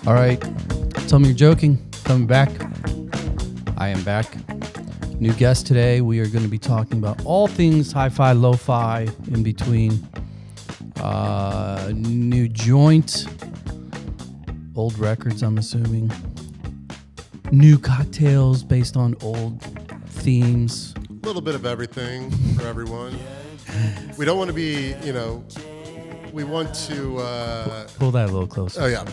All right. Tell me you're joking. Coming back. I am back. New guest today. We are going to be talking about all things hi-fi, lo-fi, in between. New joint. Old records, I'm assuming. New cocktails based on old themes. A little bit of everything for everyone. We don't want to be, we want to... Pull that a little closer. Oh, yeah.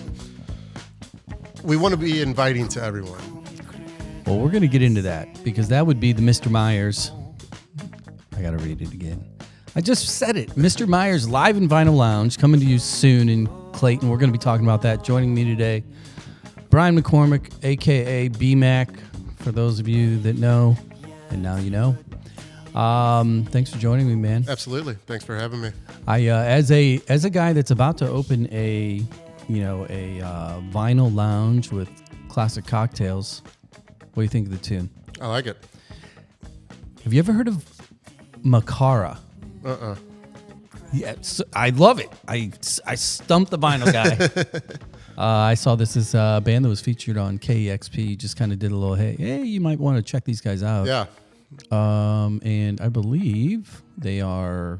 We want to be inviting to everyone. Well, we're going to get into that because that would be the Mr. Meyer's. I got to read it again. I just said it. Mr. Meyer's Live in Vinyl Lounge coming to you soon in Clayton. We're going to be talking about that. Joining me today, Brian McCormac, a.k.a. B-Mac, for those of you that know, and now you know. Thanks for joining me, man. Absolutely. Thanks for having me. I as a guy that's about to open a vinyl lounge with classic cocktails, what do you think of the tune? I like it. Have you ever heard of Macara? Yeah, I love it. I stumped the vinyl guy. I saw this as a band that was featured on KEXP. Just kind of did a little, hey, you might want to check these guys out. Yeah. And I believe they are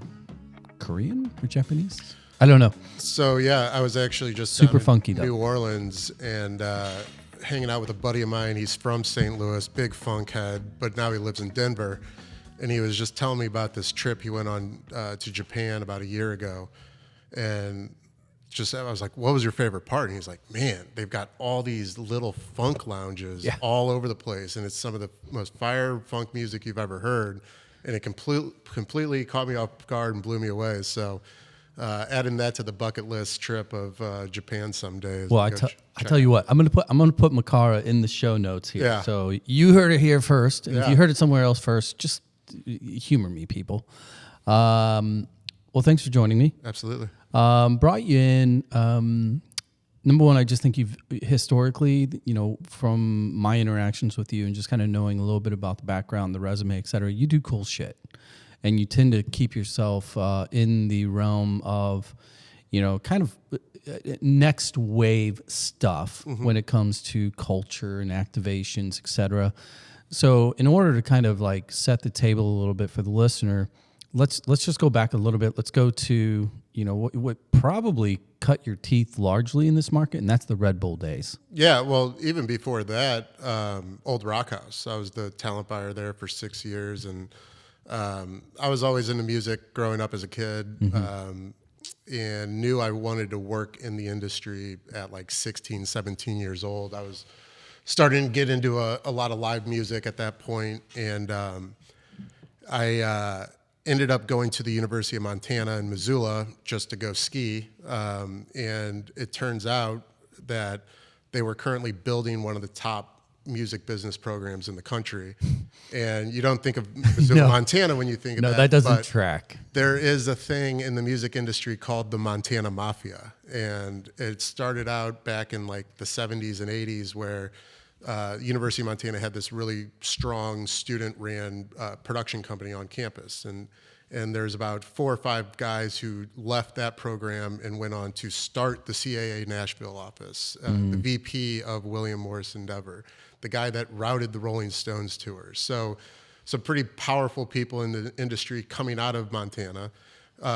Korean or Japanese. I don't know. So, yeah, I was actually just super down funky, in though. New Orleans and hanging out with a buddy of mine. He's from St. Louis, big funk head, but now he lives in Denver. And he was just telling me about this trip he went on to Japan about a year ago. And I was like, what was your favorite part? And he's like, man, they've got all these little funk lounges all over the place. And it's some of the most fire funk music you've ever heard. And it completely caught me off guard and blew me away. So adding that to the bucket list trip of Japan someday. Well, I tell you what, I'm gonna put Macara in the show notes here. Yeah. So you heard it here first. And if Yeah. you heard it somewhere else first, just humor me, people. Well, thanks for joining me. Absolutely. Brought you in. Number one, I just think you've historically, from my interactions with you and just kind of knowing a little bit about the background, the resume, et cetera, you do cool shit. And you tend to keep yourself in the realm of, kind of next wave stuff when it comes to culture and activations, et cetera. So in order to kind of like set the table a little bit for the listener, let's just go back a little bit. Let's go to, what probably cut your teeth largely in this market, and that's the Red Bull days. Yeah, well, even before that, Old Rock House. I was the talent buyer there for 6 years, and I was always into music growing up as a kid, and knew I wanted to work in the industry at like 16, 17 years old. I was starting to get into a lot of live music at that point, and I ended up going to the University of Montana in Missoula just to go ski, and it turns out that they were currently building one of the top music business programs in the country. And you don't think of Missoula, Montana when you think of that. No, that doesn't track. There is a thing in the music industry called the Montana Mafia. And it started out back in like the 70s and 80s where University of Montana had this really strong student-ran production company on campus. And there's about 4 or 5 guys who left that program and went on to start the CAA Nashville office, the VP of William Morris Endeavor, the guy that routed the Rolling Stones tours. So some pretty powerful people in the industry coming out of Montana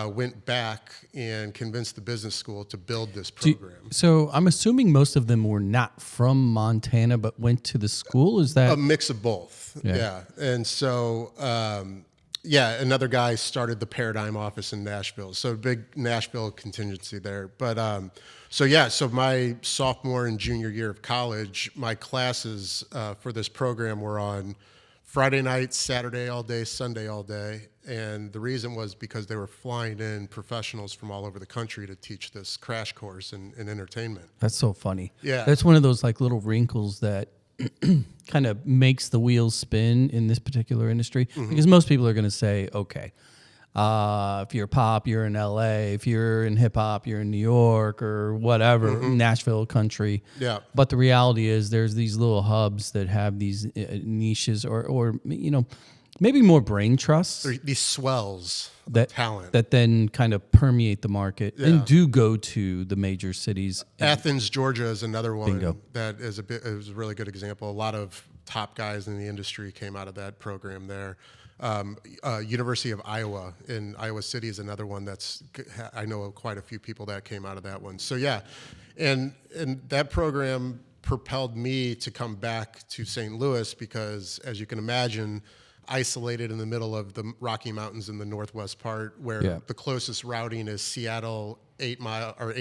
went back and convinced the business school to build this program. So I'm assuming most of them were not from Montana but went to the school? Is that a mix of both? Yeah. And so... another guy started the Paradigm office in Nashville. So big Nashville contingency there. But so my sophomore and junior year of college, my classes for this program were on Friday night, Saturday all day, Sunday all day. And the reason was because they were flying in professionals from all over the country to teach this crash course in entertainment. That's so funny. Yeah. That's one of those like little wrinkles that kind of makes the wheels spin in this particular industry, because most people are going to say, okay, if you're pop, you're in LA. If you're in hip hop, you're in New York or whatever, Nashville country. Yeah. But the reality is there's these little hubs that have these niches or maybe more brain trust They're these swells of that talent. that then kind of permeate the market and do go to the major cities. Athens, Georgia is another one Bingo. that is a really good example. A lot of top guys in the industry came out of that program there. University of Iowa in Iowa City is another one I know quite a few people that came out of that one. So yeah, and that program propelled me to come back to St. Louis because, as you can imagine, isolated in the middle of the Rocky Mountains in the northwest part, where the closest routing is Seattle 8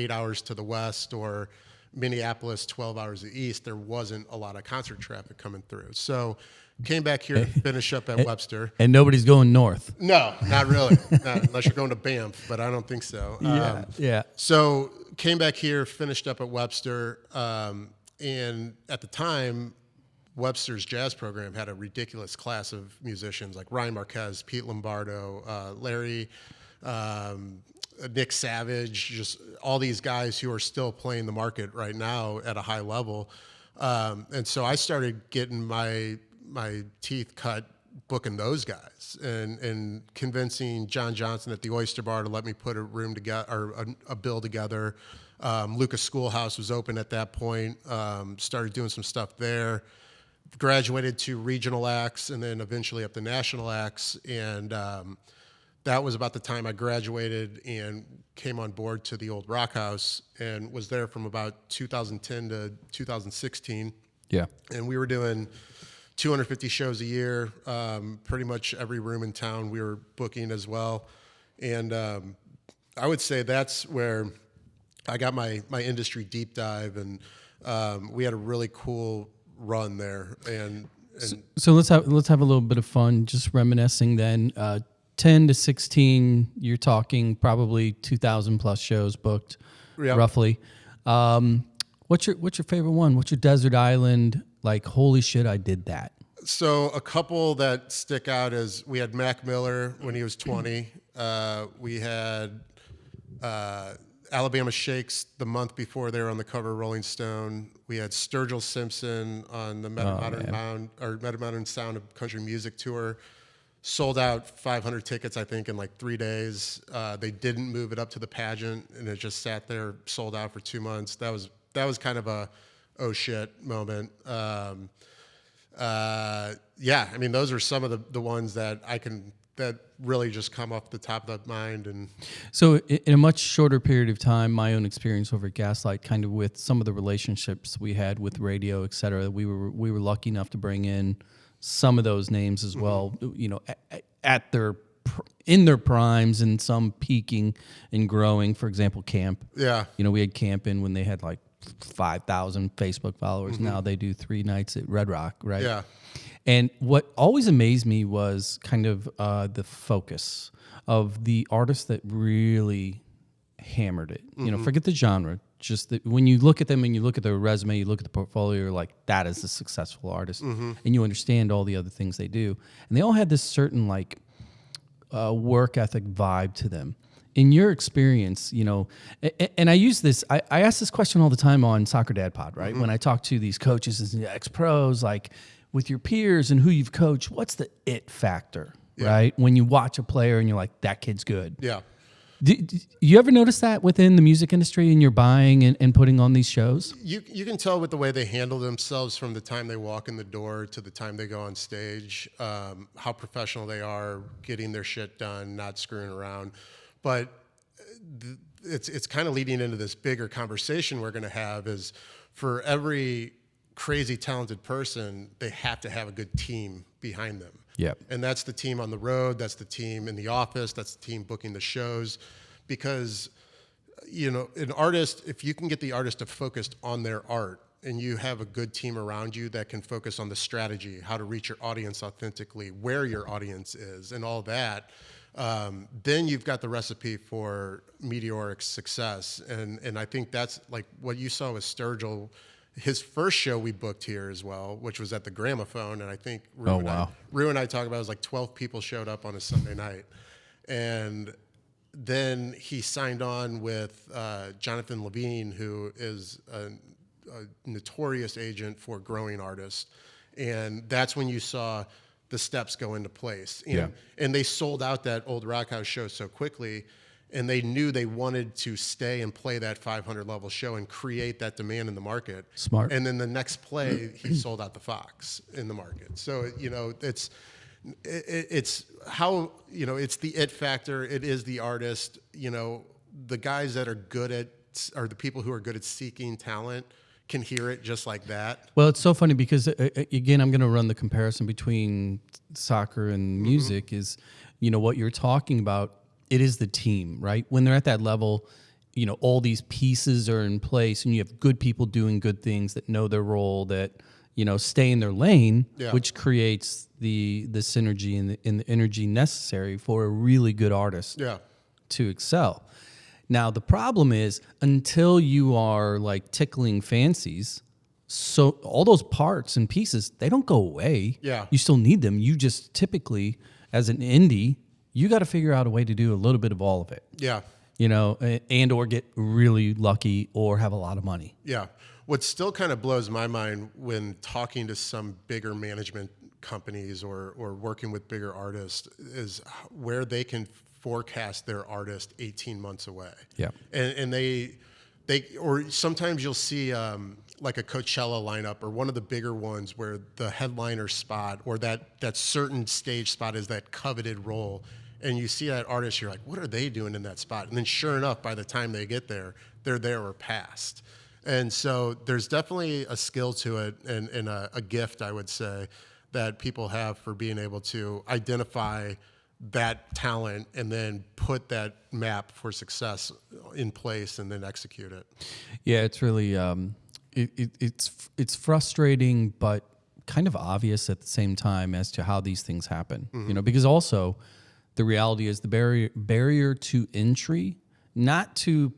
hours to the west, or Minneapolis 12 hours to the east, there wasn't a lot of concert traffic coming through. So came back here to finish up at Webster. And nobody's going north. No, not really. Not unless you're going to Banff, but I don't think so. Yeah. So came back here, finished up at Webster, and at the time, Webster's jazz program had a ridiculous class of musicians like Ryan Marquez, Pete Lombardo, Larry, Nick Savage, just all these guys who are still playing the market right now at a high level. And so I started getting my teeth cut booking those guys and convincing John Johnson at the Oyster Bar to let me put a room together or a bill together. Lucas Schoolhouse was open at that point. Started doing some stuff there. Graduated to regional acts and then eventually up to national acts. And that was about the time I graduated and came on board to the old Rock House and was there from about 2010 to 2016. Yeah. And we were doing 250 shows a year. Pretty much every room in town we were booking as well. And I would say that's where I got my industry deep dive, and we had a really cool run there. And so let's have a little bit of fun, just reminiscing then. 10 to 16, you're talking probably 2,000 plus shows booked, roughly. What's your favorite one? What's your desert island? Like, holy shit, I did that. So a couple that stick out is we had Mac Miller when he was 20. We had Alabama Shakes the month before they were on the cover of Rolling Stone. We had Sturgill Simpson on the Meta-Modern Sound of Country Music Tour. Sold out 500 tickets, I think, in like 3 days. They didn't move it up to the pageant, and it just sat there, sold out for 2 months. That was kind of a oh shit moment. Yeah, I mean, those are some of the ones that that really just come off the top of the mind. And so in a much shorter period of time, my own experience over at Gaslight, kind of with some of the relationships we had with radio, et cetera, we were lucky enough to bring in some of those names as well, you know, in their primes and some peaking and growing. For example, Camp. Yeah. You know, we had Camp in when they had like 5,000 Facebook followers. Now they do 3 nights at Red Rock, right? Yeah. And what always amazed me was kind of the focus of the artists that really hammered it. You know, forget the genre. Just that when you look at them and you look at their resume, you look at the portfolio, you're like, that is a successful artist. And you understand all the other things they do. And they all had this certain like work ethic vibe to them. In your experience, you know, and I use this, I ask this question all the time on Soccer Dad Pod, right? When I talk to these coaches and ex-pros, like with your peers and who you've coached, what's the it factor, right? When you watch a player and you're like, that kid's good. Yeah. Do you ever notice that within the music industry and you're buying and putting on these shows? You can tell with the way they handle themselves from the time they walk in the door to the time they go on stage, how professional they are, getting their shit done, not screwing around. But it's kind of leading into this bigger conversation we're going to have is for every crazy talented person, they have to have a good team behind them. Yep. And that's the team on the road, that's the team in the office, that's the team booking the shows. Because, you know, an artist, if you can get the artist to focus on their art and you have a good team around you that can focus on the strategy, how to reach your audience authentically, where your audience is and all that, then you've got the recipe for meteoric success. And I think that's like what you saw with Sturgill. His first show we booked here as well, which was at the Gramophone, and I think Rue and I talked about it was like 12 people showed up on a Sunday night. And then he signed on with Jonathan Levine, who is a notorious agent for growing artists. And that's when you saw the steps go into place. Yeah. And they sold out that old Rock House show so quickly, and they knew they wanted to stay and play that 500 level show and create that demand in the market. Smart. And then the next play, he sold out the Fox in the market. So, it's how, it's the it factor. It is the artist. The guys that are good at, or the people who are good at seeking talent can hear it just like that. Well, it's so funny because, again, I'm going to run the comparison between soccer and music is, what you're talking about. It is the team, right? When they're at that level, all these pieces are in place and you have good people doing good things that know their role, that, stay in their lane, which creates the synergy and the energy necessary for a really good artist to excel. Now, the problem is until you are like tickling fancies, so all those parts and pieces, they don't go away. Yeah. You still need them. You just typically, as an indie, you got to figure out a way to do a little bit of all of it. Yeah. And or get really lucky or have a lot of money. Yeah. What still kind of blows my mind when talking to some bigger management companies or working with bigger artists is where they can forecast their artist 18 months away. Yeah. And they or sometimes you'll see like a Coachella lineup or one of the bigger ones where the headliner spot or that certain stage spot is that coveted role. And you see that artist, you're like, what are they doing in that spot? And then sure enough, by the time they get there, they're there or past. And so there's definitely a skill to it and a gift, I would say, that people have for being able to identify that talent and then put that map for success in place and then execute it. Yeah, it's really it's frustrating, but kind of obvious at the same time as to how these things happen. Because also the reality is the barrier to entry, not to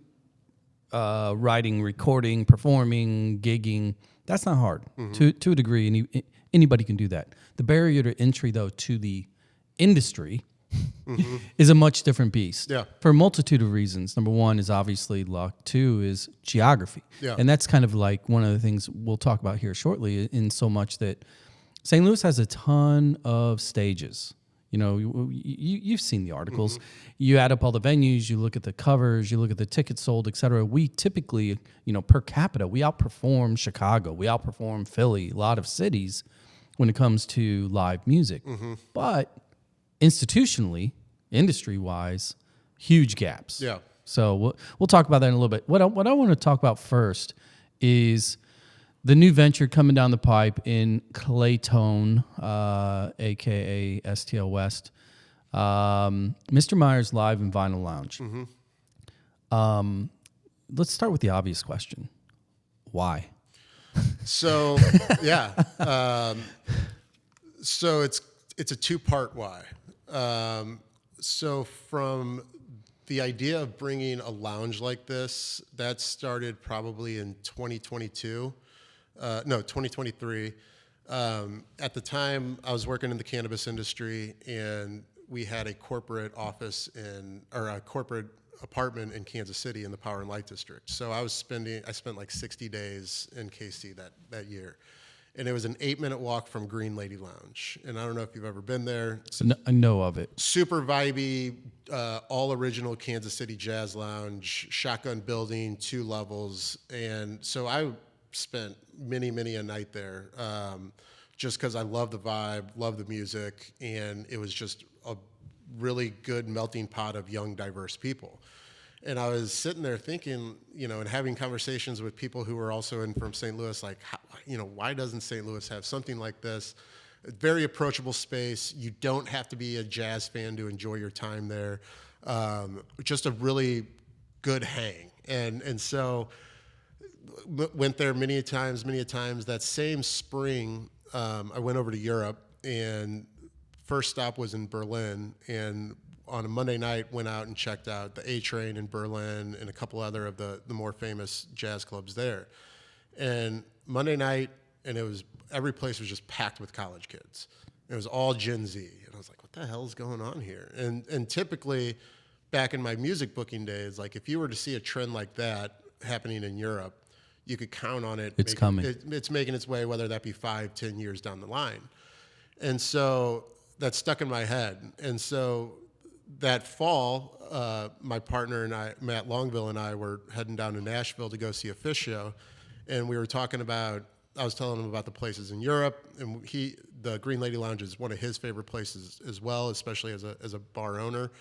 writing, recording, performing, gigging. That's not hard to a degree. Anybody can do that. The barrier to entry, though, to the industry is a much different beast. Yeah. For a multitude of reasons. Number one is obviously luck. Two is geography. Yeah. And that's kind of like one of the things we'll talk about here shortly, in so much that St. Louis has a ton of stages. You've seen the articles. You add up all the venues, you look at the covers, you look at the tickets sold, et cetera. We typically, per capita, we outperform Chicago. We outperform Philly, a lot of cities when it comes to live music. But institutionally, industry-wise, huge gaps. Yeah. So we'll talk about that in a little bit. What I want to talk about first is the new venture coming down the pipe in Clayton, a.k.a. STL West, Mr. Meyer's Live and Vinyl Lounge. Let's start with the obvious question. Why? So, so it's a two-part why. So from the idea of bringing a lounge like this, that started probably in 2022. 2023. At the time, I was working in the cannabis industry, and we had a corporate office or a corporate apartment in Kansas City in the Power and Light District. So I spent like 60 days in KC that year. And it was an 8-minute walk from Green Lady Lounge. And I don't know if you've ever been there. I know of it. Super vibey, all original Kansas City jazz lounge, shotgun building, 2 levels. And so I spent many a night there, just because I love the vibe, love the music, and it was just a really good melting pot of young, diverse people. And I was sitting there thinking, and having conversations with people who were also in from St. Louis, like, why doesn't St. Louis have something like this? A very approachable space. You don't have to be a jazz fan to enjoy your time there. Just a really good hang. And so went there many a times. That same spring, I went over to Europe, and first stop was in Berlin, and on a Monday night went out and checked out the A-Train in Berlin and a couple other of the more famous jazz clubs there. And Monday night, and every place was just packed with college kids. It was all Gen Z, and I was like, what the hell is going on here? And typically, back in my music booking days, like if you were to see a trend like that happening in Europe, you could count on it. It's coming. It's making its way, whether that be 5-10 years down the line. And so that stuck in my head. And so that fall, my partner and I, Matt Longville, and I were heading down to Nashville to go see a Fish show. And we were talking about, I was telling him about the places in Europe, and the Green Lady Lounge is one of his favorite places as well, especially as a bar owner.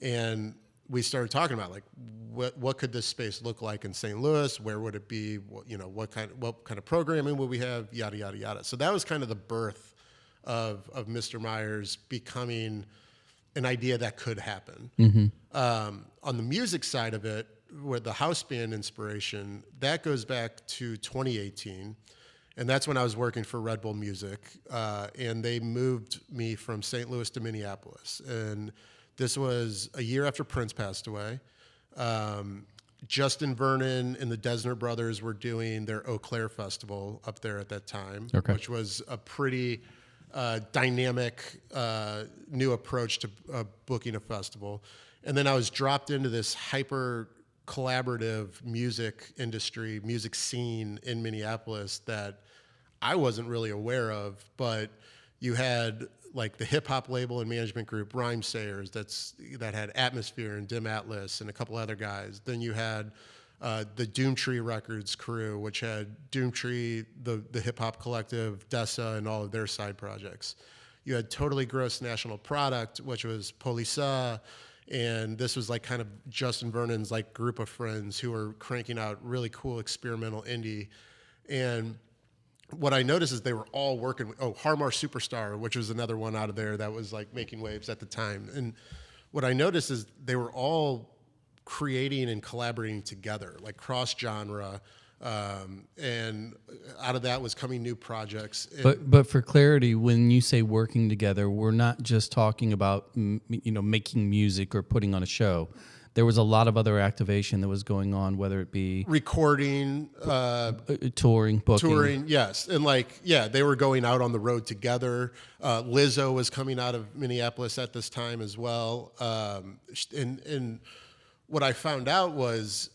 And we started talking about like what could this space look like in St. Louis? Where would it be? What kind of programming would we have? Yada yada yada. So that was kind of the birth of Mr. Meyer's becoming an idea that could happen. On the music side of it, with the house band inspiration, that goes back to 2018. And that's when I was working for Red Bull Music. And they moved me from St. Louis to Minneapolis. And this was a year after Prince passed away. Justin Vernon and the Desner Brothers were doing their Eau Claire Festival up there at that time, which was a pretty dynamic new approach to booking a festival. And then I was dropped into this hyper collaborative music industry, music scene in Minneapolis that I wasn't really aware of, but you had like the hip hop label and management group Rhyme Sayers that had Atmosphere and Dim Atlas and a couple other guys. Then you had the Doomtree Records crew, which had Doomtree, the hip hop collective, Dessa, and all of their side projects. You had Totally Gross National Product, which was Polisa, and this was like kind of Justin Vernon's like group of friends who were cranking out really cool experimental indie. And what I noticed is they were all working with, Harmar Superstar, which was another one out of there that was like making waves at the time. And what I noticed is they were all creating and collaborating together, like cross-genre, and out of that was coming new projects. But for clarity, when you say working together, we're not just talking about making music or putting on a show. There was a lot of other activation that was going on, whether it be recording, touring, booking. Yes, and they were going out on the road together. Lizzo was coming out of Minneapolis at this time as well, and what I found out was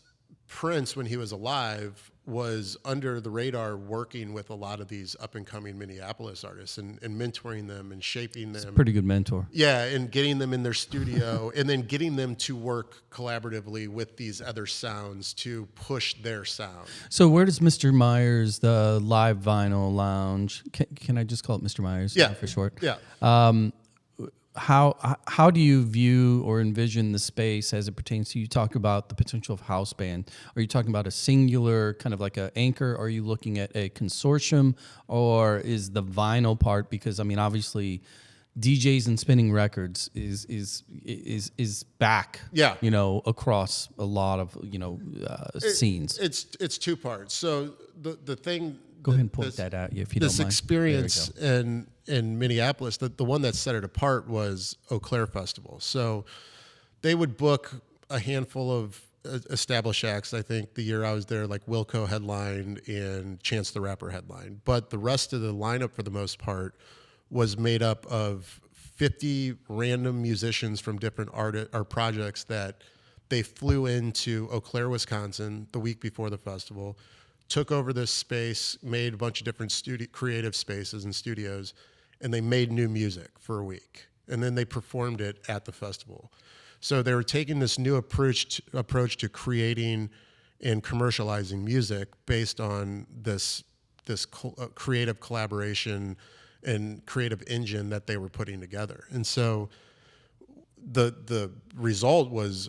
Prince, when he was alive, was under the radar working with a lot of these up-and-coming Minneapolis artists and mentoring them and shaping them. He's a pretty good mentor. Yeah, and getting them in their studio and then getting them to work collaboratively with these other sounds to push their sound. So where does Mr. Meyer's, the live vinyl lounge, can I just call it Mr. Meyer's for short? Yeah. How do you view or envision the space as it pertains to, you talk about the potential of house band? Are you talking about a singular kind of like an anchor? Are you looking at a consortium, or is the vinyl part? Because I mean, obviously, DJs and spinning records is back. Yeah. Across a lot of scenes. It's two parts. So the thing. Go ahead and point that out if you don't mind. This experience in Minneapolis, the one that set it apart was Eau Claire Festival. So they would book a handful of established acts. I think the year I was there, like Wilco headlined and Chance the Rapper headlined. But the rest of the lineup, for the most part, was made up of 50 random musicians from different projects that they flew into Eau Claire, Wisconsin, the week before the festival, took over this space, made a bunch of different creative spaces and studios, and they made new music for a week. And then they performed it at the festival. So they were taking this new approach to creating and commercializing music based on this creative collaboration and creative engine that they were putting together. And so the result was,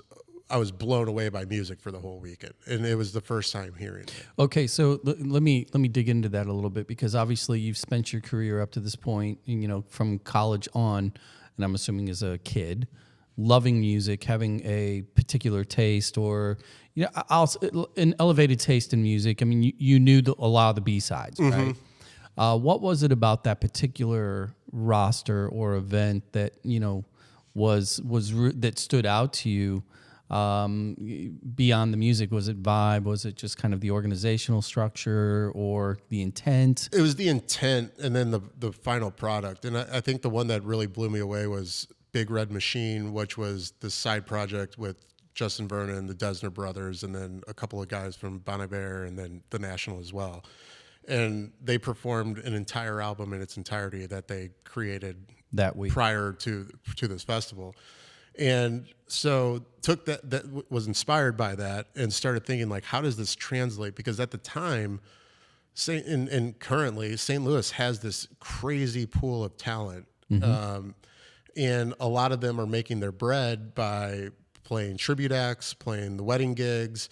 I was blown away by music for the whole weekend, and it was the first time hearing it. Okay, so let me dig into that a little bit, because obviously you've spent your career up to this point, from college on, and I'm assuming as a kid, loving music, having a particular taste, or an elevated taste in music. I mean, you knew a lot of the B-sides, right? What was it about that particular roster or event that that stood out to you? Beyond the music? Was it vibe? Was it just kind of the organizational structure or the intent? It was the intent, and then the final product. And I think the one that really blew me away was Big Red Machine, which was the side project with Justin Vernon, the Desner Brothers, and then a couple of guys from Bon Iver, and then the National as well. and they performed an entire album in its entirety that they created that week prior to this festival. And so took that was inspired by that and started thinking, like, how does this translate? Because at the time, and currently, St. Louis has this crazy pool of talent. And a lot of them are making their bread by playing tribute acts, playing the wedding gigs.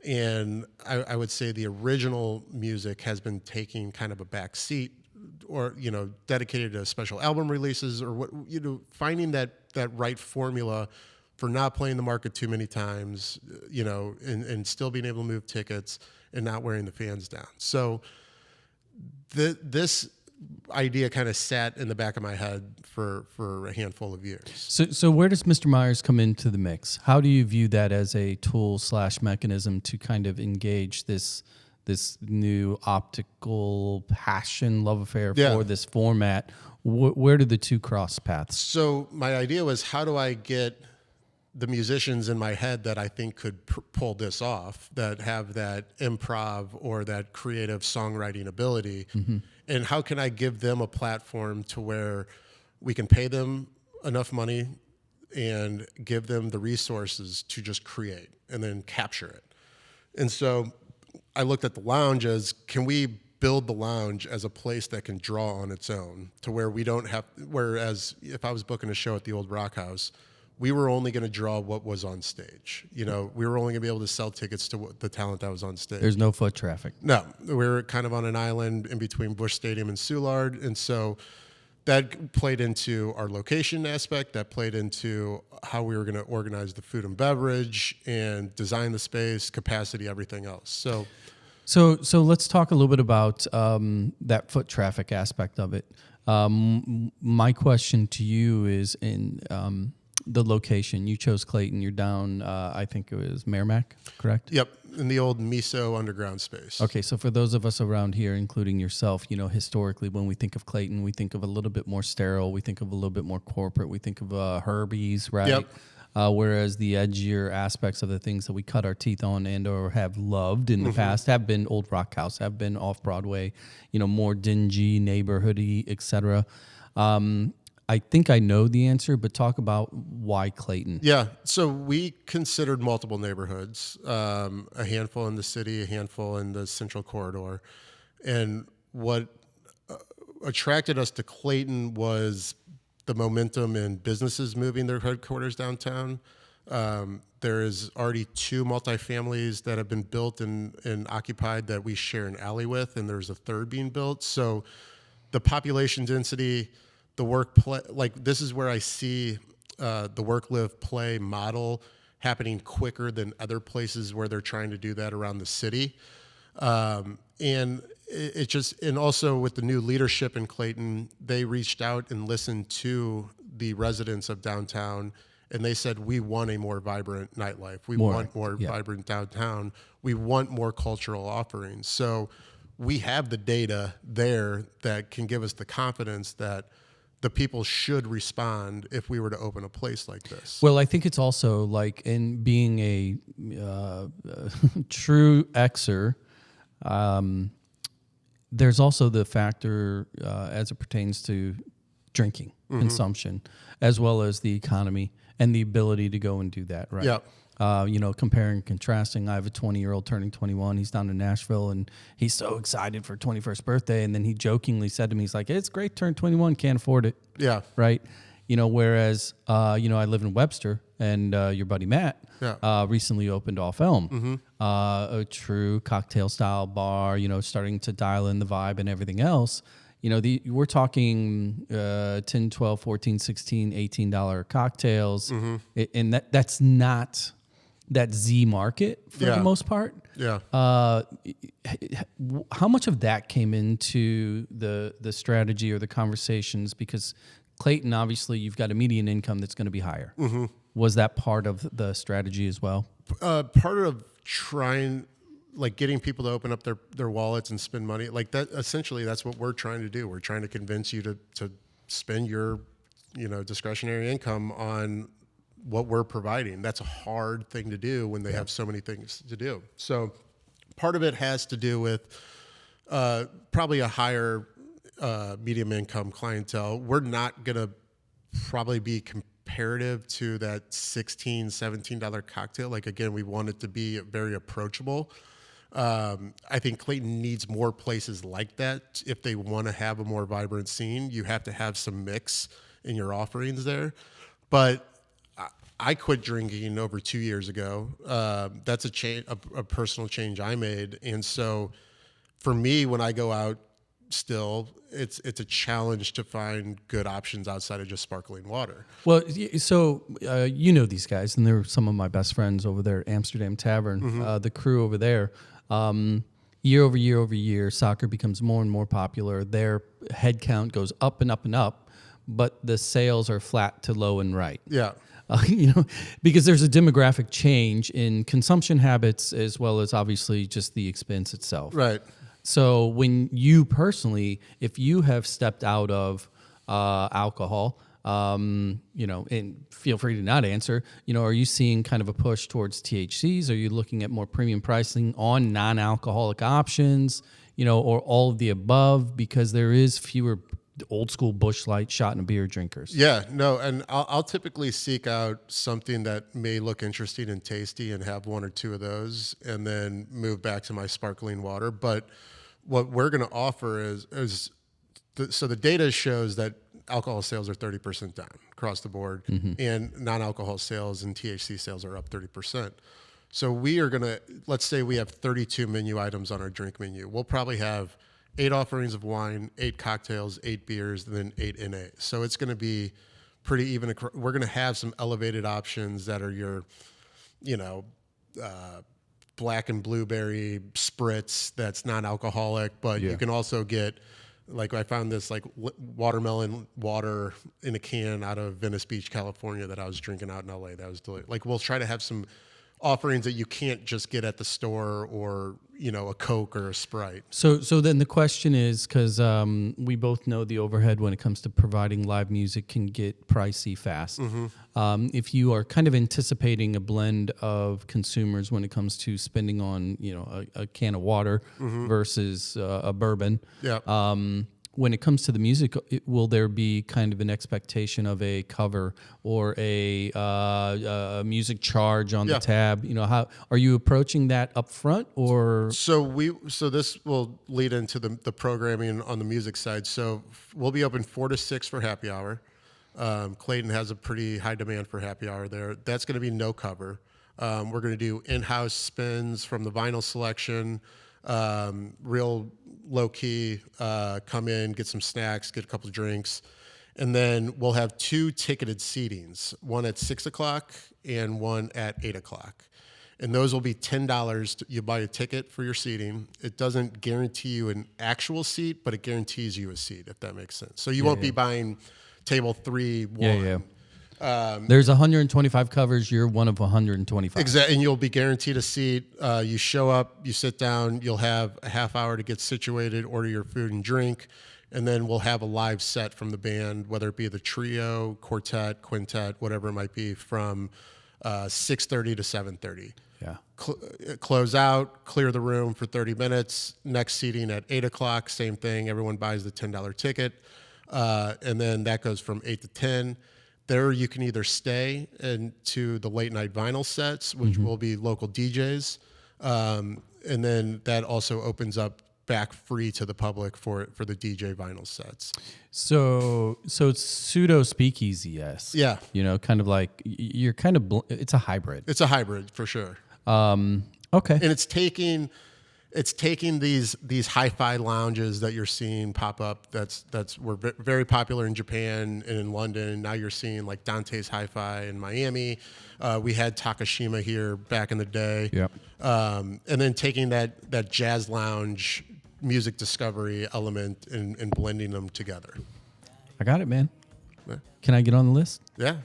And I would say the original music has been taking kind of a back seat, or, dedicated to special album releases, or what, finding that right formula for not playing the market too many times, and still being able to move tickets and not wearing the fans down. So this idea kind of sat in the back of my head for a handful of years. So where does Mr. Myers come into the mix? How do you view that as a tool / mechanism to kind of engage this new optical passion, love affair for this format? Where do the two cross paths? So my idea was, how do I get the musicians in my head that I think could pull this off, that have that improv or that creative songwriting ability, and how can I give them a platform to where we can pay them enough money and give them the resources to just create and then capture it. And so I looked at the lounge as, can we build the lounge as a place that can draw on its own, to where we don't have, whereas if I was booking a show at the old Rock House, we were only going to draw what was on stage. We were only going to be able to sell tickets to the talent that was on stage. There's no foot traffic. No, we were kind of on an island in between Busch Stadium and Soulard. And so that played into our location aspect. That played into how we were going to organize the food and beverage and design the space, capacity, everything else. So let's talk a little bit about that foot traffic aspect of it. My question to you is in the location. You chose Clayton. You're down, I think it was Merrimack, correct? Yep, in the old Miso underground space. Okay, so for those of us around here, including yourself, historically, when we think of Clayton, we think of a little bit more sterile. We think of a little bit more corporate. We think of Herbie's, right? Yep. Whereas the edgier aspects of the things that we cut our teeth on and or have loved in the past have been Old Rock House, have been off Broadway, more dingy, neighborhoody, etc. I think I know the answer, but talk about why Clayton. Yeah, so we considered multiple neighborhoods, a handful in the city, a handful in the Central Corridor. And what attracted us to Clayton was the momentum in businesses moving their headquarters downtown. There is already 2 multifamilies that have been built and occupied that we share an alley with, and there's a third being built. So the population density, the work play, like this is where I see the work, live, play model happening quicker than other places where they're trying to do that around the city. And it just, and also with the new leadership in Clayton, they reached out and listened to the residents of downtown, and they said, we want a more vibrant nightlife. We want more vibrant downtown. We want more cultural offerings. So we have the data there that can give us the confidence that the people should respond if we were to open a place like this. Well, I think it's also like in being a true Xer, there's also the factor as it pertains to drinking consumption, as well as the economy and the ability to go and do that, right? Yeah. Comparing and contrasting. I have a 20-year-old turning 21. He's down in Nashville, and he's so excited for 21st birthday. And then he jokingly said to me, he's like, "It's great, turn 21, can't afford it." Yeah. Right? Whereas, I live in Webster, and your buddy Matt recently opened Off Elm, a true cocktail-style bar, starting to dial in the vibe and everything else. We're talking 10, 12, 14, 16, $18 cocktails. And that's not that Z market for the most part. Yeah. How much of that came into the strategy or the conversations? Because Clayton, obviously, you've got a median income that's going to be higher. Was that part of the strategy as well? Part of trying, like getting people to open up their wallets and spend money like that. Essentially, that's what we're trying to do. We're trying to convince you to spend your, discretionary income on what we're providing. That's a hard thing to do when they have so many things to do. So part of it has to do with probably a higher medium income clientele. We're not going to probably be comparative to that $16, $17 cocktail. Like, again, we want it to be very approachable. I think Clayton needs more places like that. If they want to have a more vibrant scene, you have to have some mix in your offerings there. But I quit drinking over 2 years ago. That's a personal change I made. And so for me, when I go out still, it's a challenge to find good options outside of just sparkling water. Well, so you know these guys, and they're some of my best friends over there at Amsterdam Tavern, the crew over there. Year over year over year, soccer becomes more and more popular. Their head count goes up and up and up, but the sales are flat to low and right. Yeah. Because there's a demographic change in consumption habits as well as obviously just the expense itself. Right. So when you personally, if you have stepped out of alcohol, and feel free to not answer, are you seeing kind of a push towards THCs? Are you looking at more premium pricing on non-alcoholic options, or all of the above? Because there is fewer old school Busch Light shot and beer drinkers. Yeah, no, and I'll typically seek out something that may look interesting and tasty and have one or two of those, and then move back to my sparkling water. But what we're going to offer so the data shows that alcohol sales are 30% down across the board, and non-alcohol sales and THC sales are up 30%. So we are going to, let's say we have 32 menu items on our drink menu. We'll probably have 8 offerings of wine, 8 cocktails, 8 beers, and then 8 NA. So it's going to be pretty even. We're going to have some elevated options that are your, black and blueberry spritz that's non-alcoholic, but you can also get, like, I found this like watermelon water in a can out of Venice Beach, California, that I was drinking out in LA. That was delicious. Like, we'll try to have some offerings that you can't just get at the store, or a Coke or a Sprite. So then the question is, because we both know the overhead when it comes to providing live music can get pricey fast. If you are kind of anticipating a blend of consumers when it comes to spending on a can of water versus a bourbon, when it comes to the music, will there be kind of an expectation of a cover or a music charge on the tab? How are you approaching that up front, or? So this will lead into the programming on the music side. So we'll be open 4 to 6 for happy hour. Clayton has a pretty high demand for happy hour there. That's going to be no cover. We're going to do in-house spins from the vinyl selection, real low key, come in, get some snacks, get a couple of drinks. And then we'll have 2 ticketed seatings, one at 6 o'clock and one at 8 o'clock. And those will be $10. You buy a ticket for your seating. It doesn't guarantee you an actual seat, but it guarantees you a seat, if that makes sense. So you won't be buying table 3, 1. There's 125 covers. You're one of 125. Exactly, and you'll be guaranteed a seat. You show up, you sit down. You'll have a half hour to get situated, order your food and drink, and then we'll have a live set from the band, whether it be the trio, quartet, quintet, whatever it might be, from 6:30 to 7:30. Yeah. Close out, clear the room for 30 minutes. Next seating at 8 o'clock, same thing. Everyone buys the $10 ticket, and then that goes from 8 to 10. There you can either stay into the late night vinyl sets, which will be local DJs, and then that also opens up back free to the public for the DJ vinyl sets. So it's pseudo speakeasy, yes. Yeah. Kind of like you're kind of it's a hybrid. It's a hybrid for sure. Okay. And it's taking these hi-fi lounges that you're seeing pop up that's were very popular in Japan and in London. Now you're seeing like Dante's Hi-Fi in Miami. We had Takashima here back in the day. Yep. And then taking that jazz lounge music discovery element and blending them together. I got it, man. Yeah. Can I get on the list? Yeah.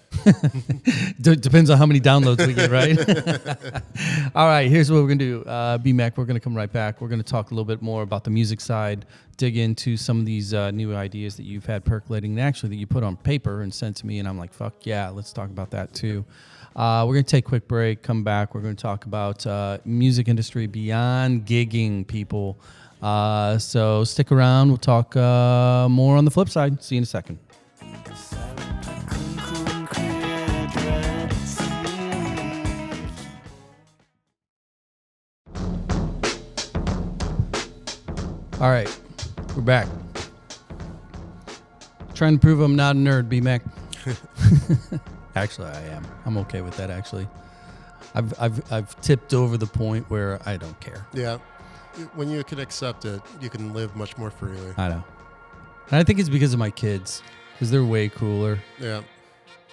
Depends on how many downloads we get, right? All right, here's what we're going to do. B-Mac, we're going to come right back. We're going to talk a little bit more about the music side, dig into some of these new ideas that you've had percolating, and actually that you put on paper and sent to me, and I'm like, fuck yeah, let's talk about that too. We're going to take a quick break, come back. We're going to talk about music industry beyond gigging, people. So stick around. We'll talk more on the flip side. See you in a second. All right, we're back. Trying to prove I'm not a nerd, B-Mac. Actually, I am. I'm okay with that. Actually, I've tipped over the point where I don't care. Yeah, when you can accept it, you can live much more freely. I know, and I think it's because of my kids, because they're way cooler. Yeah.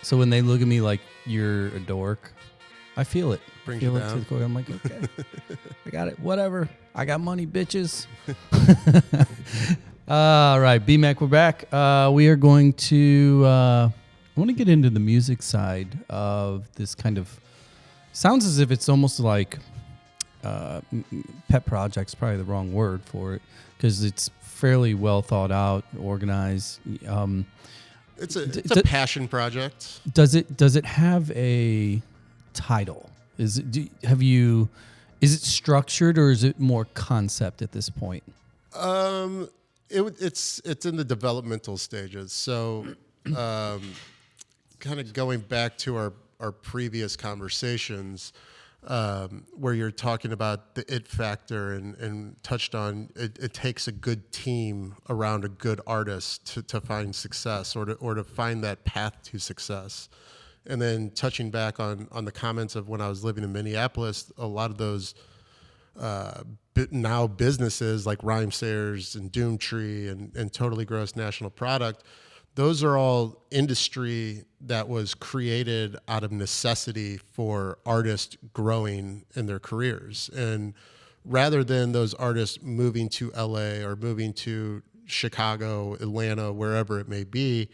So when they look at me like you're a dork, I feel it. Brings feel you it down. to the core. I'm like, okay, I got it. Whatever. I got money, bitches. All right, B-Mac, we're back. We are going to. I want to get into the music side of this kind of. Sounds as if it's almost like pet project's probably the wrong word for it because it's fairly well thought out, organized. It's a passion project. Does it have a title? Is it structured or is it more concept at this point? It's in the developmental stages. So, kind of going back to our previous conversations, where you're talking about the it factor and touched on it takes a good team around a good artist to find success or to find that path to success. And then touching back on the comments of when I was living in Minneapolis, a lot of those now businesses like Rhymesayers and Doomtree and Totally Gross National Product, those are all industry that was created out of necessity for artists growing in their careers. And rather than those artists moving to LA or moving to Chicago, Atlanta, wherever it may be,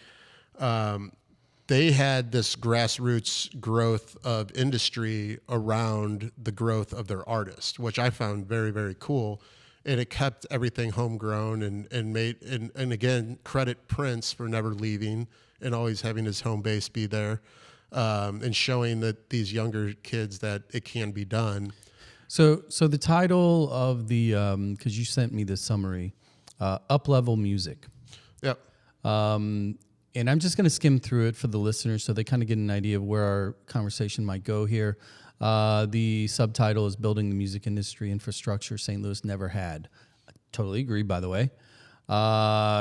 they had this grassroots growth of industry around the growth of their artist, which I found very, very cool. And it kept everything homegrown and made, and again, credit Prince for never leaving and always having his home base be there, and showing that these younger kids that it can be done. So the title of the, because you sent me this summary, Up Level Music. Yep. And I'm just going to skim through it for the listeners so they kind of get an idea of where our conversation might go here. The subtitle is Building the Music Industry Infrastructure St. Louis Never Had. I totally agree, by the way.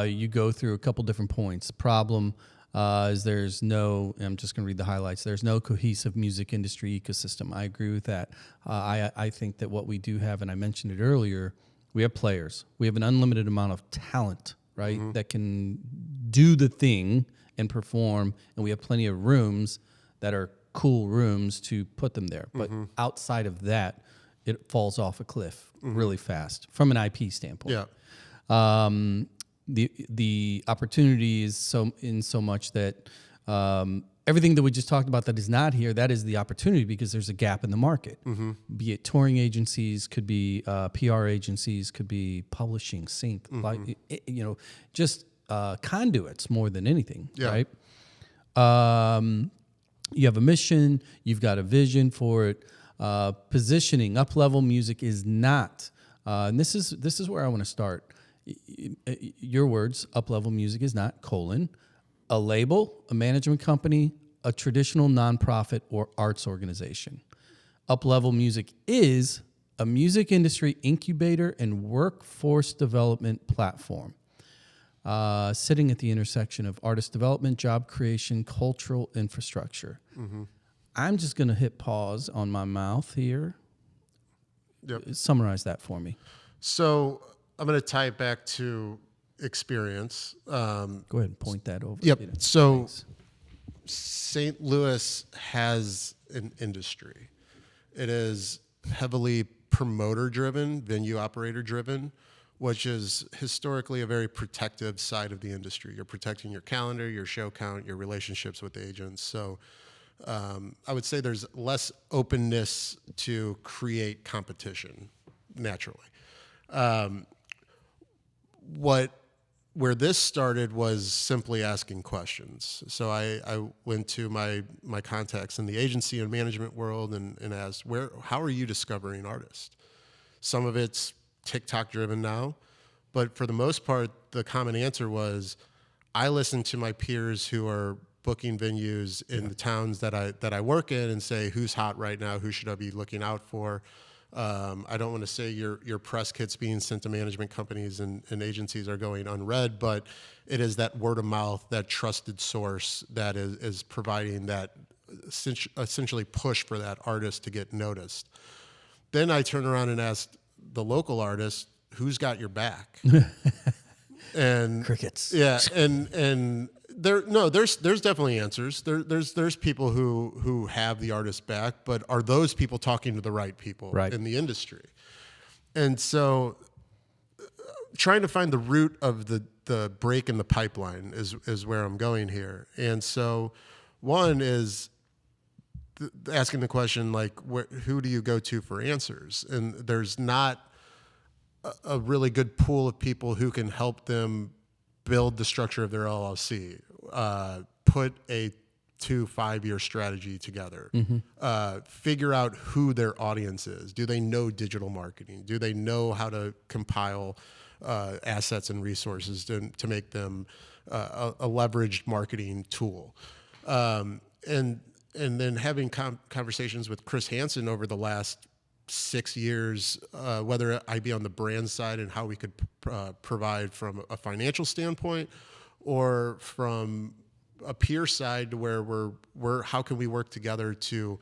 You go through a couple different points. Problem is there's no, I'm just going to read the highlights, there's no cohesive music industry ecosystem. I agree with that. I think that what we do have, and I mentioned it earlier, we have players. We have an unlimited amount of talent, right, that can do the thing and perform, and we have plenty of rooms that are cool rooms to put them there. But outside of that, it falls off a cliff really fast from an IP standpoint. Yeah. The opportunity is so much that everything that we just talked about that is not here, that is the opportunity because there's a gap in the market. Be it touring agencies, could be PR agencies, could be publishing, sync, like just conduits more than anything, right? You have a mission, you've got a vision for it. Positioning, up-level music is not, and this is where I want to start. Your words, up-level music is not, a label, a management company, a traditional nonprofit or arts organization. Up-level music is a music industry incubator and workforce development platform. Sitting at the intersection of artist development, job creation, cultural infrastructure. I'm just going to hit pause on my mouth here. Yep. Summarize that for me. So I'm going to tie it back to experience. Go ahead and point that over. Yep. So thanks. St. Louis has an industry. It is heavily promoter-driven, venue operator-driven, which is historically a very protective side of the industry. You're protecting your calendar, your show count, your relationships with agents. So I would say there's less openness to create competition naturally. Where this started was simply asking questions. So I went to my contacts in the agency and management world and asked, how are you discovering artists? Some of it's TikTok driven now. But for the most part, the common answer was, I listen to my peers who are booking venues in the towns that I work in and say, who's hot right now? Who should I be looking out for? I don't want to say your press kits being sent to management companies and agencies are going unread, but it is that word of mouth, that trusted source that is providing that essentially push for that artist to get noticed. Then I turn around and ask the local artist, who's got your back? And crickets. Yeah, and there's definitely answers. There's people who have the artist back, but are those people talking to the right people in the industry? And so, trying to find the root of the break in the pipeline is where I'm going here. And so, one is asking the question, like, who do you go to for answers? And there's not a really good pool of people who can help them build the structure of their LLC, put a 2-5 year strategy together, figure out who their audience is. Do they know digital marketing? Do they know how to compile assets and resources to make them a leveraged marketing tool? And then having conversations with Chris Hansen over the last 6 years, whether I be on the brand side and how we could provide from a financial standpoint, or from a peer side to where we're how can we work together to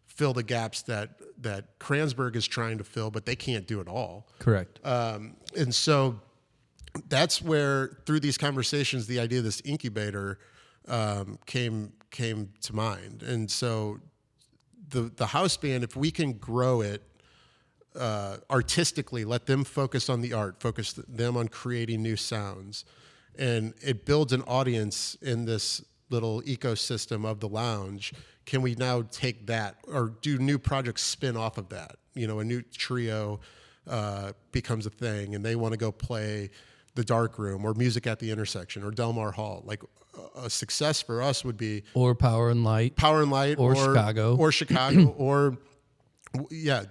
fill the gaps that Kranzberg is trying to fill, but they can't do it all. Correct. And so that's where, through these conversations, the idea of this incubator came to mind. And so the house band, if we can grow it artistically, let them focus on the art, focus them on creating new sounds, and it builds an audience in this little ecosystem of the lounge. Can we now take that, or do new projects spin off of that? You know, a new trio becomes a thing, and they want to go play the Dark Room or Music at the Intersection or Delmar Hall. Like, a success for us would be, or Power and Light, or Chicago, or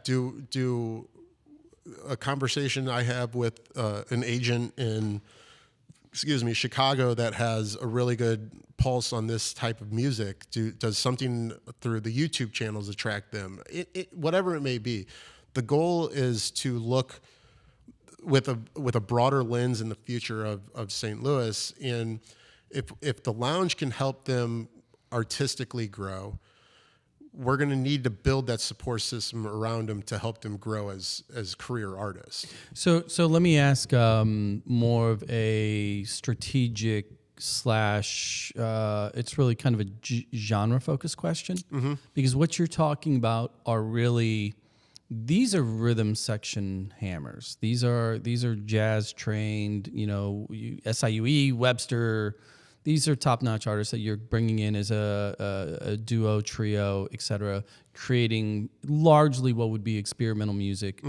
do a conversation I have with an agent in Chicago that has a really good pulse on this type of music. Does something through the YouTube channels attract them? Whatever it may be. The goal is to look with a broader lens in the future of St. Louis. And if the lounge can help them artistically grow, we're going to need to build that support system around them to help them grow as career artists. So let me ask more of a strategic / it's really kind of a genre focused question, because what you're talking about are really, these are rhythm section hammers. These are jazz trained, SIUE, Webster. These are top-notch artists that you're bringing in as a duo, trio, etc., creating largely what would be experimental music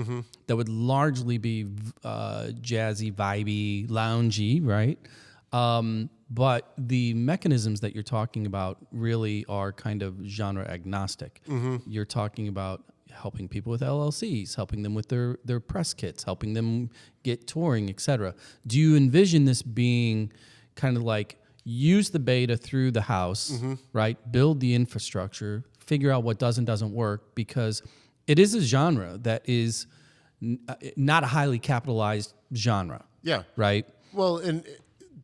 that would largely be jazzy, vibey, loungy, right? But the mechanisms that you're talking about really are kind of genre agnostic. You're talking about helping people with LLCs, helping them with their press kits, helping them get touring, etc. Do you envision this being kind of like, use the beta through the house, right? Build the infrastructure, figure out what does and doesn't work, because it is a genre that is not a highly capitalized genre. Yeah. Right? Well, and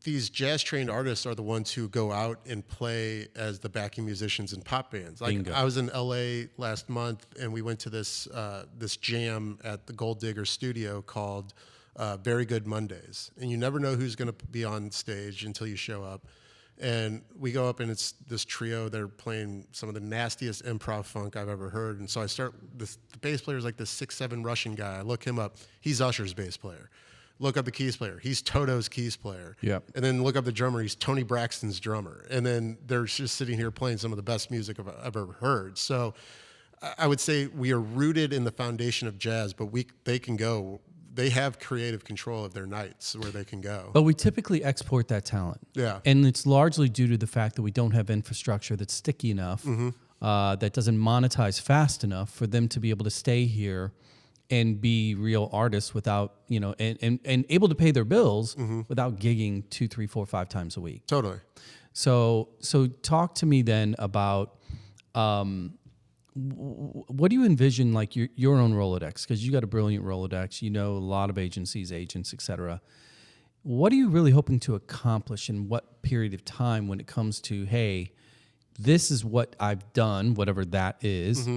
these jazz-trained artists are the ones who go out and play as the backing musicians in pop bands. Like, bingo. I was in LA last month, and we went to this jam at the Gold Digger studio called Very Good Mondays, and you never know who's going to be on stage until you show up. And we go up, and it's this trio. They're playing some of the nastiest improv funk I've ever heard. And so the bass player is like this 6'7" Russian guy. I look him up. He's Usher's bass player. Look up the keys player. He's Toto's keys player. Yeah. And then look up the drummer. He's Tony Braxton's drummer. And then they're just sitting here playing some of the best music I've ever heard. So I would say we are rooted in the foundation of jazz, but they have creative control of their nights where they can go. But we typically export that talent. Yeah. And it's largely due to the fact that we don't have infrastructure that's sticky enough, that doesn't monetize fast enough for them to be able to stay here and be real artists without, and able to pay their bills without gigging 2, 3, 4, 5 times a week. Totally. So talk to me then about what do you envision like your own Rolodex? Because you got a brilliant Rolodex, a lot of agencies, agents, etc. What are you really hoping to accomplish in what period of time when it comes to, hey, this is what I've done, whatever that is,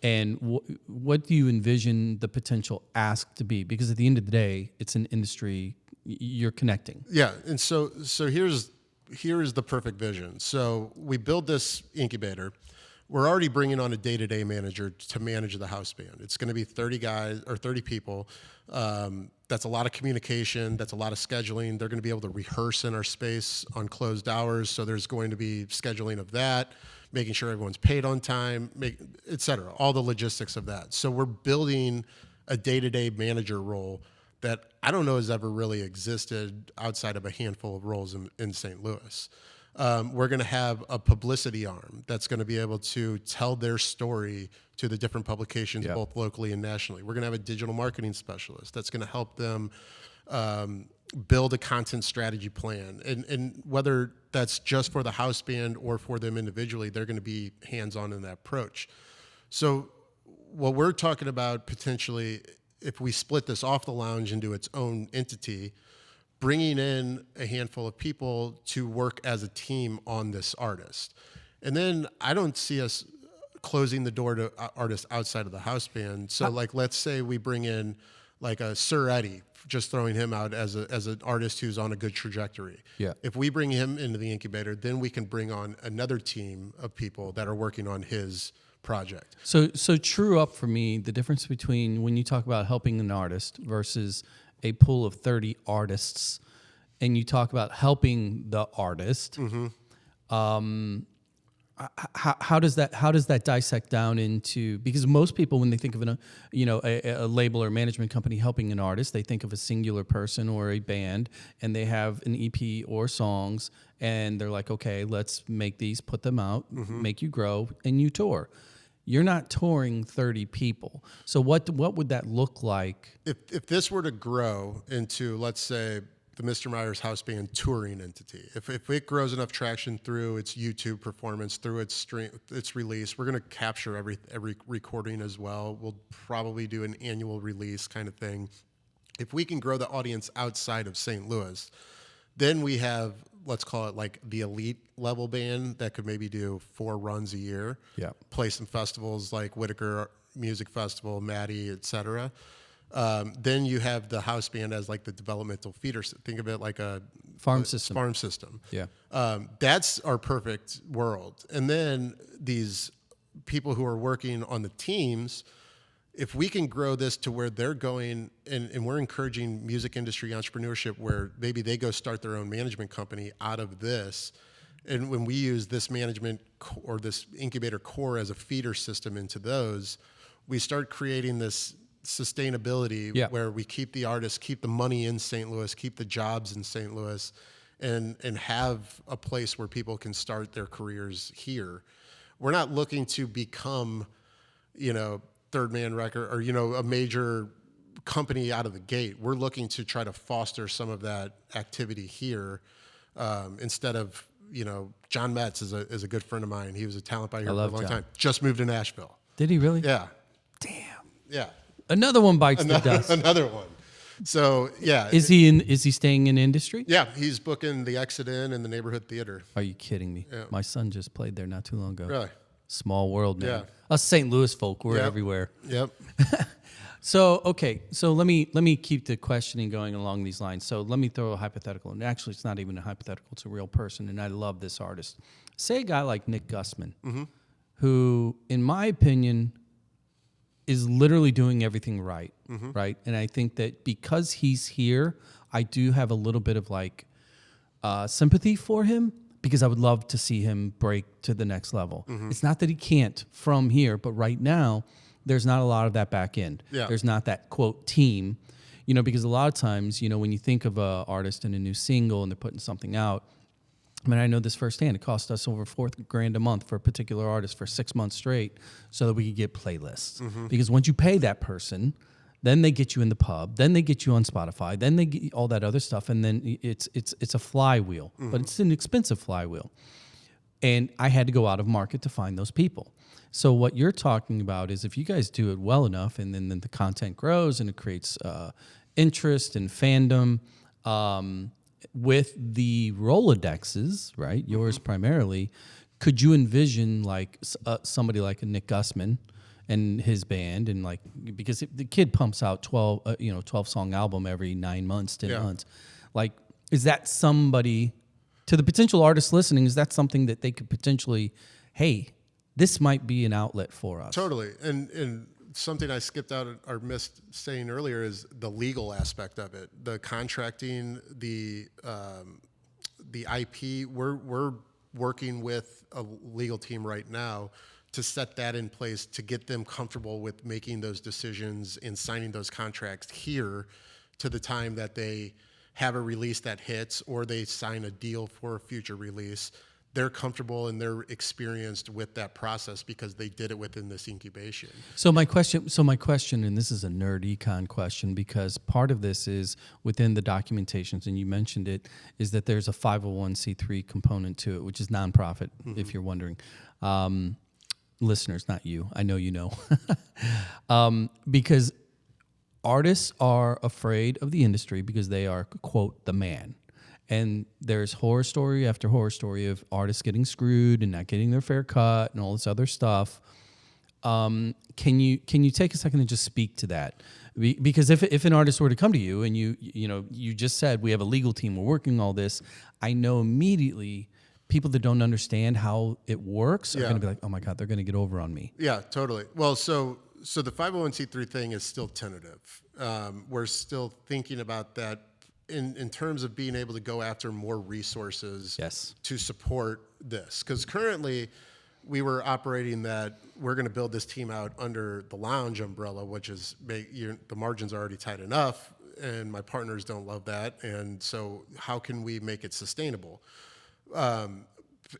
and what do you envision the potential ask to be? Because at the end of the day, it's an industry you're connecting. Yeah, and so here's the perfect vision. So we build this incubator. We're already bringing on a day-to-day manager to manage the house band. It's going to be 30 guys or 30 people. That's a lot of communication. That's a lot of scheduling. They're going to be able to rehearse in our space on closed hours. So there's going to be scheduling of that, making sure everyone's paid on time, et cetera, all the logistics of that. So we're building a day-to-day manager role that I don't know has ever really existed outside of a handful of roles in St. Louis. We're going to have a publicity arm that's going to be able to tell their story to the different publications, both locally and nationally. We're going to have a digital marketing specialist that's going to help them build a content strategy plan. And whether that's just for the house band or for them individually, they're going to be hands-on in that approach. So what we're talking about potentially, if we split this off the lounge into its own entity, bringing in a handful of people to work as a team on this artist. And then I don't see us closing the door to artists outside of the house band. So like, let's say we bring in like a Sir Eddie, just throwing him out as an artist who's on a good trajectory. Yeah. If we bring him into the incubator, then we can bring on another team of people that are working on his project. So true up for me, the difference between when you talk about helping an artist versus a pool of 30 artists, and you talk about helping the artist, how does that dissect down into, because most people when they think of a label or management company helping an artist, they think of a singular person or a band, and they have an EP or songs, and they're like, okay, let's make these, put them out, make you grow, and you tour. You're not touring 30 people. So what would that look like? If this were to grow into, let's say, the Mr. Meyer's house band touring entity, if it grows enough traction through its YouTube performance, through its release, we're going to capture every recording as well. We'll probably do an annual release kind of thing. If we can grow the audience outside of St. Louis, then we have, let's call it like the elite level band that could maybe do 4 runs a year. Yeah. Play some festivals like Whitaker Music Festival, Maddie, et cetera. Then you have the house band as like the developmental feeder. Think of it like a farm system. Yeah. That's our perfect world. And then these people who are working on the teams, if we can grow this to where they're going, and we're encouraging music industry entrepreneurship where maybe they go start their own management company out of this. And when we use this management or this incubator core as a feeder system into those, we start creating this sustainability where we keep the artists, keep the money in St. Louis, keep the jobs in St. Louis, and have a place where people can start their careers here. We're not looking to become, Third Man Record or, a major company out of the gate. We're looking to try to foster some of that activity here instead of, John Metz is a good friend of mine. He was a talent by here for a long time. Just moved to Nashville. Did he really? Yeah. Damn. Yeah. Another one bites the dust. Another one. So yeah. Is he staying in industry? Yeah, he's booking the Exit Inn and the Neighborhood Theater. Are you kidding me? Yeah. My son just played there not too long ago. Really? Small world, man. Yeah. Us St. Louis folk, we're everywhere. Yep. So let me keep the questioning going along these lines. So let me throw a hypothetical, and actually it's not even a hypothetical, it's a real person, and I love this artist. Say a guy like Nick Gussman, who, in my opinion, is literally doing everything right, right? And I think that because he's here, I do have a little bit of like sympathy for him, because I would love to see him break to the next level. It's not that he can't from here, but right now, there's not a lot of that back end. Yeah. There's not that, quote, team, because a lot of times, when you think of an artist and a new single and they're putting something out, I mean, I know this firsthand. It cost us over $4,000 a month for a particular artist for 6 months straight so that we could get playlists. Because once you pay that person, Then they get you in the pub. Then they get you on Spotify. Then they get all that other stuff, and then it's a flywheel, but it's an expensive flywheel. And I had to go out of market to find those people. So what you're talking about is if you guys do it well enough, and then the content grows and it creates interest and fandom with the Rolodexes, right? Yours primarily. Could you envision like somebody like a Nick Gussman and his band, and like, because the kid pumps out 12 song album every 9 months, 10 months. Like, is that somebody, to the potential artists listening, is that something that they could potentially, hey, this might be an outlet for us? Totally. And something I skipped out or missed saying earlier is the legal aspect of it, the contracting, the IP. We're working with a legal team right now to set that in place to get them comfortable with making those decisions and signing those contracts here to the time that they have a release that hits or they sign a deal for a future release. They're comfortable and they're experienced with that process because they did it within this incubation. So my question, and this is a nerd econ question, because part of this is within the documentations, and you mentioned it, is that there's a 501c3 component to it, which is nonprofit, if you're wondering. Listeners, not you. I know you know. Because artists are afraid of the industry because they are, quote, the man. And there's horror story after horror story of artists getting screwed and not getting their fair cut and all this other stuff. Can you take a second and just speak to that? Because if an artist were to come to you and you just said, we have a legal team, we're working all this, I know immediately people that don't understand how it works are going to be like, oh my God, they're going to get over on me. Yeah, totally. Well, so the 501c3 thing is still tentative. We're still thinking about that in terms of being able to go after more resources to support this. Because currently we were operating that we're going to build this team out under the lounge umbrella, which is the margins are already tight enough, and my partners don't love that. And so how can we make it sustainable?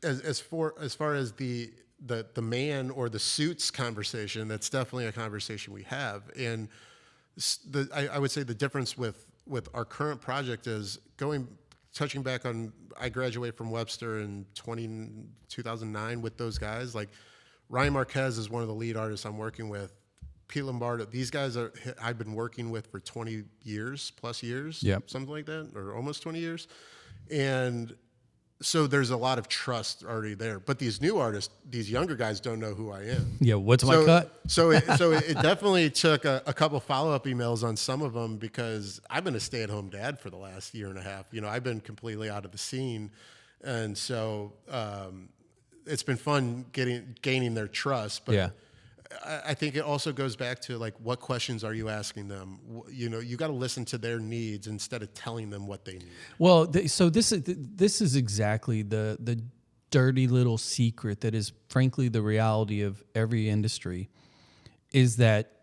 As far as the man or the suits conversation, that's definitely a conversation we have. And I would say the difference with our current project is touching back on, I graduated from Webster in 2009 with those guys. Like Ryan Marquez is one of the lead artists I'm working with. Pete Lombardo, these guys I've been working with for 20 years, something like that, or almost 20 years. And so there's a lot of trust already there. But these new artists, these younger guys don't know who I am. Yeah, what's my cut? So it definitely took a couple follow-up emails on some of them because I've been a stay-at-home dad for the last year and a half. I've been completely out of the scene. And so it's been fun gaining their trust. But yeah. I think it also goes back to like, what questions are you asking them? You got to listen to their needs instead of telling them what they need. Well, so this is exactly the dirty little secret that is frankly the reality of every industry, is that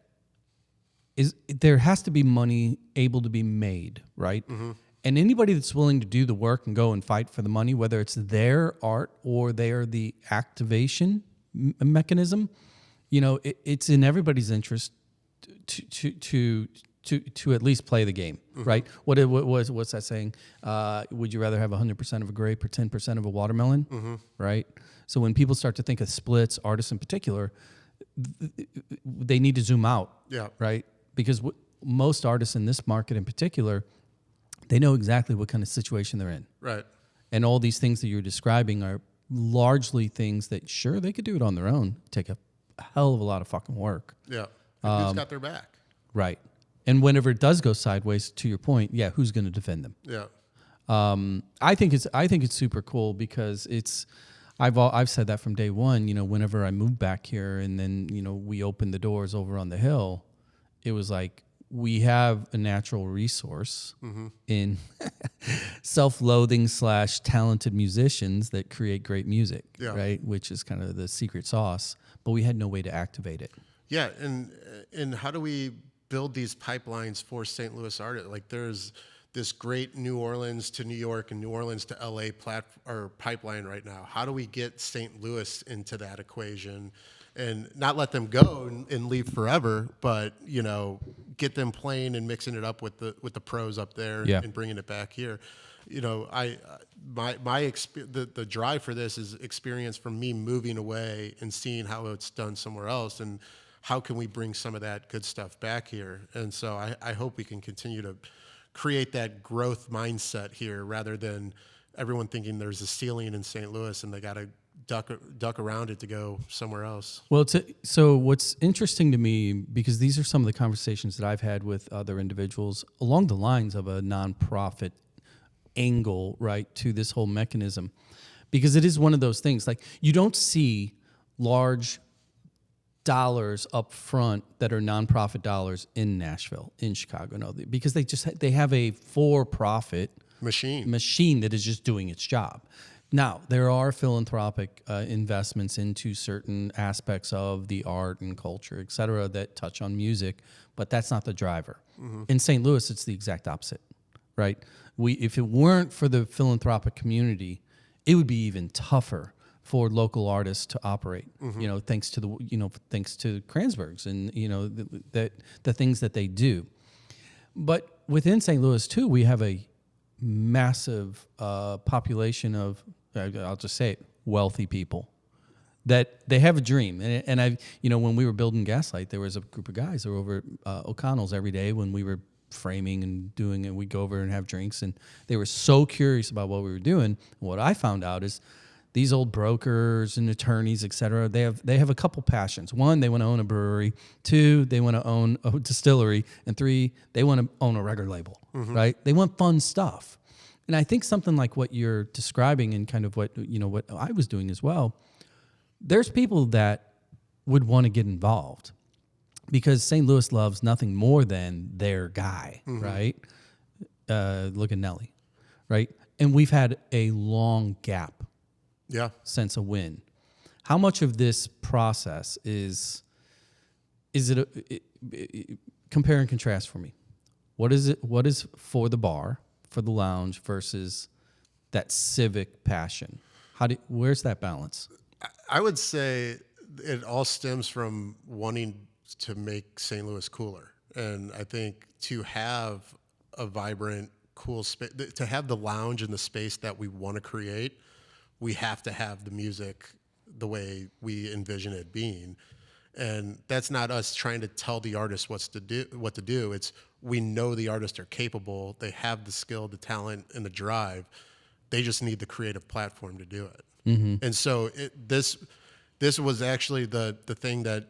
there has to be money able to be made, right? Mm-hmm. And anybody that's willing to do the work and go and fight for the money, whether it's their art or they are the activation mechanism, it's in everybody's interest to at least play the game, mm-hmm. right? What's that saying? Would you rather have 100% of a grape or 10% of a watermelon, mm-hmm. right? So when people start to think of splits, artists in particular, they need to zoom out, right? Because most artists in this market in particular, they know exactly what kind of situation they're in, right? And all these things that you're describing are largely things that, sure, they could do it on their own, take a hell of a lot of fucking work. Yeah. Who's got their back? Right. And whenever it does go sideways, to your point, who's going to defend them? Yeah. I think it's super cool because I've said that from day one. Whenever I moved back here and then we opened the doors over on the hill, it was like we have a natural resource mm-hmm. in self-loathing / talented musicians that create great music, right? Which is kind of the secret sauce. But we had no way to activate it. Yeah, and how do we build these pipelines for St. Louis artists? Like there's this great New Orleans to New York and New Orleans to LA pipeline right now. How do we get St. Louis into that equation and not let them go and leave forever, but get them playing and mixing it up with the pros up there and bringing it back here. The drive for this is experience from me moving away and seeing how it's done somewhere else, and how can we bring some of that good stuff back here. And so I hope we can continue to create that growth mindset here, rather than everyone thinking there's a ceiling in St. Louis and they got to duck around it to go somewhere else. Well, so what's interesting to me, because these are some of the conversations that I've had with other individuals along the lines of a nonprofit angle, right, to this whole mechanism, because it is one of those things, like, you don't see large dollars up front that are nonprofit dollars in Nashville, in Chicago, no, because they have a for-profit machine that is just doing its job. Now, there are philanthropic investments into certain aspects of the art and culture, et cetera, that touch on music, but that's not the driver. Mm-hmm. In St. Louis, it's the exact opposite, right? If it weren't for the philanthropic community, it would be even tougher for local artists to operate. Mm-hmm. Thanks to Kranzberg's and the things that they do. But within St. Louis too, we have a massive population of, I'll just say it, wealthy people that they have a dream. And I, when we were building Gaslight, there was a group of guys that were over at O'Connell's every day when we were framing and doing it. We'd go over and have drinks, and they were so curious about what we were doing. And what I found out is these old brokers and attorneys, et cetera, they have a couple passions. One, they want to own a brewery. Two, they want to own a distillery. And three, they want to own a record label, mm-hmm. right? They want fun stuff. And I think something like what you're describing and kind of what I was doing as well, there's people that would want to get involved because St. Louis loves nothing more than their guy, mm-hmm. right? Look at Nelly, right? And we've had a long gap since a win. How much of this process is it compare and contrast for me? What is it? What is for the bar, for the lounge versus that civic passion? Where's that balance? I would say it all stems from wanting to make St. Louis cooler. And I think to have a vibrant, cool space, to have the lounge and the space that we want to create, we have to have the music the way we envision it being. And that's not us trying to tell the artist what to do. It's we know the artists are capable. They have the skill, the talent, and the drive. They just need the creative platform to do it. Mm-hmm. And so this was actually the thing that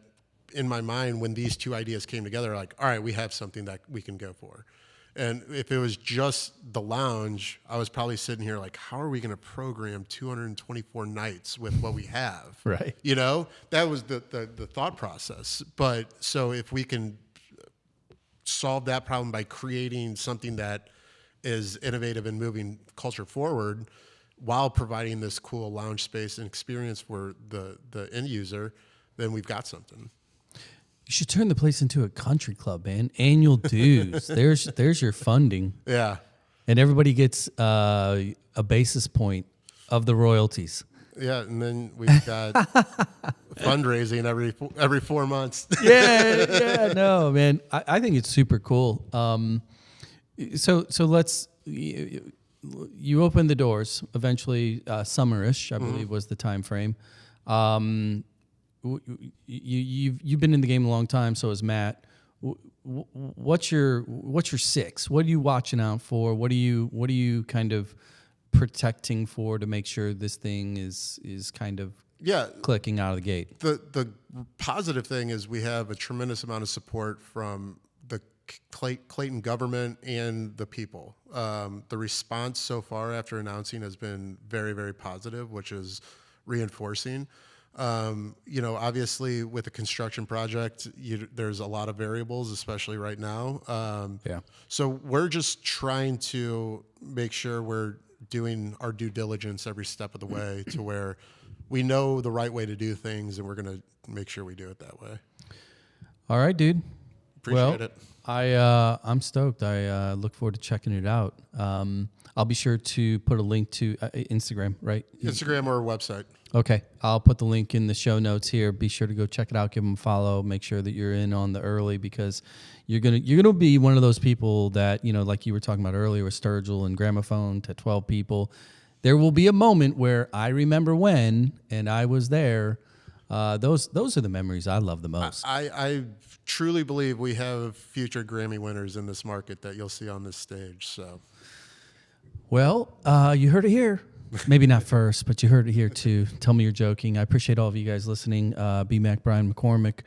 in my mind when these two ideas came together, like, all right, we have something that we can go for. And if it was just the lounge, I was probably sitting here like, how are we going to program 224 nights with what we have? Right. That was the thought process. But so if we can solve that problem by creating something that is innovative and moving culture forward while providing this cool lounge space and experience for the end user, then we've got something. You should turn the place into a country club, man. Annual dues. There's your funding. Yeah. And everybody gets a basis point of the royalties. Yeah, and then we've got fundraising every 4 months. Yeah, no, man. I think it's super cool. So let's. You open the doors eventually. Summerish, I believe, was the time frame. You've been in the game a long time. So has Matt. What's your six? What are you watching out for? What are you kind of protecting for to make sure this thing is kind of clicking out of the gate? The positive thing is we have a tremendous amount of support from the Clayton government and the people. The response so far after announcing has been very, very positive, which is reinforcing. Obviously with a construction project, there's a lot of variables, especially right now. So we're just trying to make sure we're doing our due diligence every step of the way to where we know the right way to do things, and we're going to make sure we do it that way. All right, dude. Appreciate it. I'm stoked. I look forward to checking it out. I'll be sure to put a link to Instagram, right? Instagram or website. Okay, I'll put the link in the show notes here. Be sure to go check it out, give them a follow, make sure that you're in on the early, because you're gonna be one of those people that, you know, like you were talking about earlier with Sturgill and Gramophone to 12 people. There will be a moment where I remember when, and I was there. Those are the memories I love the most. I truly believe we have future Grammy winners in this market that you'll see on this stage. So, well, you heard it here. Maybe not first, but you heard it here too. Tell me you're joking. I appreciate all of you guys listening. B-Mac, Brian McCormac,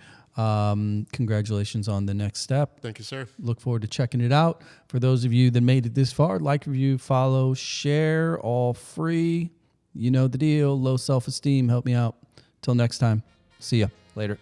congratulations on the next step. Thank you, sir. Look forward to checking it out. For those of you that made it this far, like, review, follow, share, all free. You know the deal. Low self-esteem. Help me out. Till next time. See ya. Later.